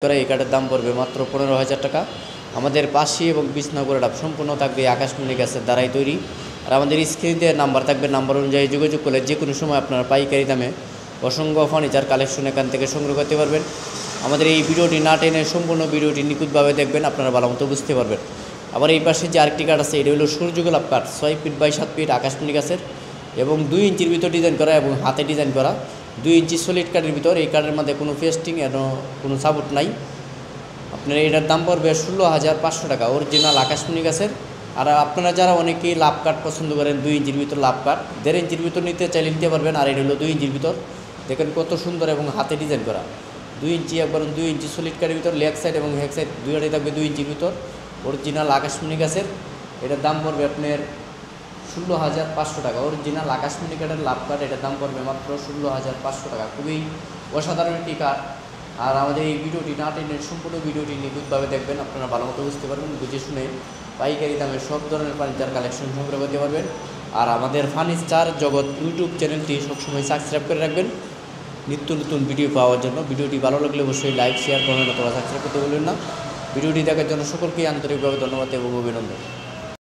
করে এই কাঠের দাম পড়বে মাত্র 15,000 টাকা। আমাদের পাশি এবং বিছনাগড়া সম্পূর্ণ থাকবে আকাশমণি গাছের দ্বারাই তৈরি। আর আমাদের স্ক্রিনে নাম্বার থাকবে, নাম্বার অনুযায়ী যোগাযোগ করলে যে কোনো সময় আপনারা পাইকারি দামে অসংখ্য ফার্নিচার কালেকশন এখান থেকে সংগ্রহ করতে পারবেন। আমাদের এই ভিডিওটি না টেনে সম্পূর্ণ ভিডিওটি নিখুঁতভাবে দেখবেন, আপনারা ভালো মতো বুঝতে পারবেন। আবার এই পাশে যে আরেকটি কাঠ আছে, এটা হলো সূর্যগোলাপ কাঠ, 6 ফিট বাই 7 ফিট আকাশমণি গাছের এবং 2 ইঞ্চির ভিতর ডিজাইন করা এবং হাতে ডিজাইন করা 2 ইঞ্চি সলিড কাঠের ভিতর। এই কাঠের মধ্যে কোনো পেস্টিং কোনো সাপোর্ট নাই। আপনার এটার দাম পড়বে 16,500 টাকা, অরিজিনাল আকাশমণি গাছের। আর আপনারা যারা অনেকেই লাভ কাঠ পছন্দ করেন, 2 ইঞ্চির ভিতর লাভ কাঠ, 1.5 ইঞ্চির ভিতর নিতে চাইলে নিতে পারবেন। আর এটা হলো 2 ইঞ্চির ভিতর, দেখেন কত সুন্দর এবং হাতে ডিজাইন করা 2 ইঞ্চি, একবার 2 ইঞ্চি সলিড কাঠের ভিতর, লেগ সাইড এবং হেড সাইড দুইটাই থাকবে 2 ইঞ্চির ভিতর, অরিজিনাল আকাশমণি গাছের। এটার দাম পড়বে আপনার 16,500 টাকা, অরিজিনাল আকাশমণি কাঠের লাভ কাঠ। এটার দাম পড়বে মাত্র 16,500 টাকা, খুবই অসাধারণ একটি কাঠ। আর আমাদের এই ভিডিওটি না টেনে সম্পূর্ণ ভিডিওটি নিখুঁতভাবে দেখবেন, আপনারা ভালো মতো বুঝতে পারবেন, বুঝে শুনে পাইকারি দামে সব ধরনের ফার্নিচার কালেকশন সংগ্রহ করতে পারবেন। আর আমাদের ফার্নিচার জগৎ ইউটিউব চ্যানেলটি সবসময় সাবস্ক্রাইব করে রাখবেন নিত্য নতুন ভিডিও পাওয়ার জন্য। ভিডিওটি ভালো লাগলে অবশ্যই লাইক, শেয়ার, কমেন্ট অথবা সাবস্ক্রাইব করতে বলবেন না। ভিডিওটি দেখার জন্য সকলকেই আন্তরিকভাবে ধন্যবাদ এবং অভিনন্দন।